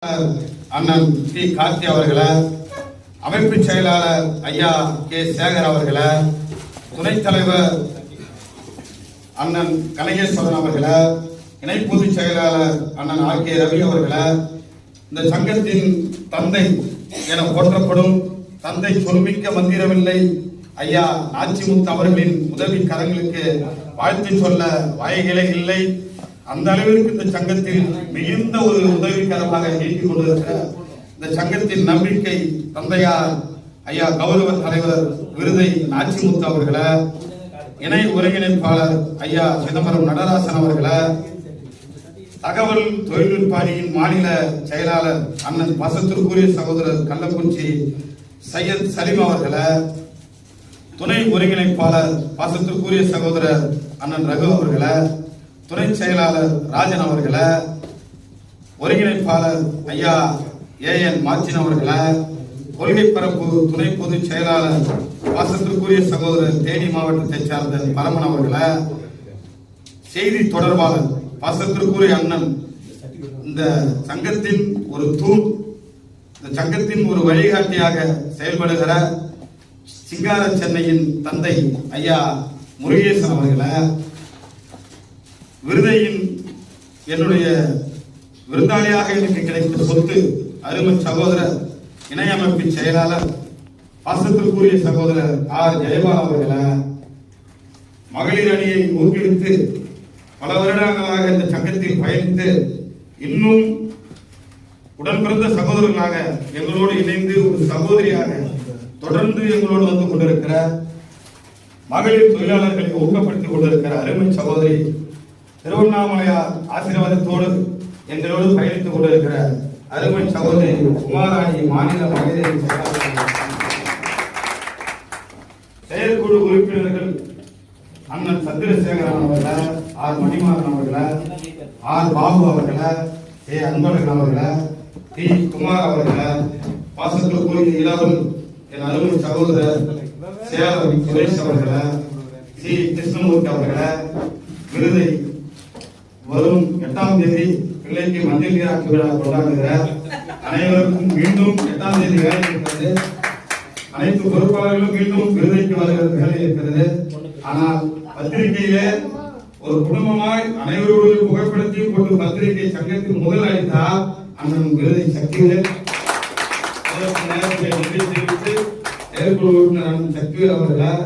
அண்ணன் டி கார்த்தி அவர்களை, அமைப்பு செயலாளர் ஐயா கே சேகர் அவர்களை, துணைத் தலைவர் அண்ணன் கனகேஸ்வரன் அவர்களை, இணை பொதுச் செயலாளர் அண்ணன் ஆர் கே ரவி அவர்களை, இந்த சங்கத்தின் தந்தை என போற்றப்படும் தந்தை சொல்மிக்க மந்திரமில்லை ஐயா நாச்சிமுத்து அவர்களின் உதவி கரங்களுக்கு வாழ்த்து சொல்ல வாய்களே இல்லை. அந்த அளவிற்கு இந்த சங்கத்தில் மிகுந்த ஒரு உதவிகரமாக நீட்டிக் கொண்டிருக்கிற இந்த சங்கத்தின் நம்பிக்கை தந்தையார் ஐயா கௌரவ தலைவர் விருதை நாச்சிமுத்து அவர்களை, இணை ஒருங்கிணைப்பாளர் ஐயா சிதம்பரம் நடராசன் அவர்களை, தகவல் தொழில்நுட்ப அணியின் மாநில செயலாளர் அண்ணன் பாசத்திற்குரிய சகோதரர் கள்ளக்குறிச்சி சையத் சலீம் அவர்களை, துணை ஒருங்கிணைப்பாளர் பாசத்திற்குரிய சகோதரர் அண்ணன் ரகு அவர்களை, துணை செயலாளர் ராஜன் அவர்களை, ஒருங்கிணைப்பாளர் ஐயா ஏஎன் மார்ச்சின் அவர்களை, கொள்கை பரப்பு துணை பொதுச் செயலாளர் பாசத்திற்குரிய சகோதரர் தேனி மாவட்டத்தை சார்ந்த பரமன் அவர்களை, செய்தி தொடர்பாளர் பாசத்திற்குரிய அண்ணன், இந்த சங்கத்தின் ஒரு தூண், இந்த சங்கத்தின் ஒரு வழிகாட்டியாக செயல்படுகிற சிங்கார சென்னையின் தந்தை ஐயா முருகேசன் அவர்களை, விருதையின் என்னுடைய விருந்தாளியாக எனக்கு கிடைத்த சொத்து அருமை சகோதரர் இணையமைப்பு செயலாளர் பாசத்திற்குரிய சகோதரர் ஆர் ஜெயபால் அவர்களை, மகளிர் அணியை ஊக்குவித்து பல வருடங்களாக இந்த சங்கத்தில் பயணித்து இன்னும் உடன் பிறந்த சகோதரர்களாக எங்களோடு இணைந்து ஒரு சகோதரியாக தொடர்ந்து எங்களோடு வந்து கொண்டிருக்கிற மகளிர் தொழிலாளர்களை ஊக்கப்படுத்திக் கொண்டிருக்கிற அருமை சகோதரி திருவண்ணாமலையார் ஆசீர்வாதத்தோடு எங்களோடு பயணித்துக் கொண்டிருக்கிற அருமை சகோதரி குமாராணி மாநில மகளிர் செயற்குழு உறுப்பினர்கள் அண்ணன் சந்திரசேகரன் அவர்களை, ஆர் மணிமாறன் அவர்களை, ஆர் பாபு அவர்களை, ஏ அன்பழகன் அவர்களை, டி குமார் அவர்களை, பாசத்திற்குரிய இளவல் என் அருமை சகோதரர் சேலம் சுரேஷ் அவர்களை, சி கிருஷ்ணமூர்த்தி அவர்களை, விருதை வரும் 8ஆம் தேதி பிள்ளைக்கு மஞ்சள் நீராட்டு விழா கொண்டாடுகிற அனைவருக்கும் மீண்டும் 8ஆம் தேதி வேலை இருக்கிறது. அனைத்து பொறுப்பாளர்களும் மீண்டும் விருதைக்கு வருகிற வேலை இருக்கிறது. ஆனால் பத்திரிகையிலே ஒரு குடும்பமாய் அனைவருடைய புகைப்படத்தையும் போட்டு பத்திரிகை சங்கத்தின் முதல் அளித்தால் அண்ணன் விருதை சக்திவேல் நேரத்தில் நன்றி தெரிவித்து செயற்குழு உறுப்பினர் அண்ணன் சக்திவேல் அவர்கள்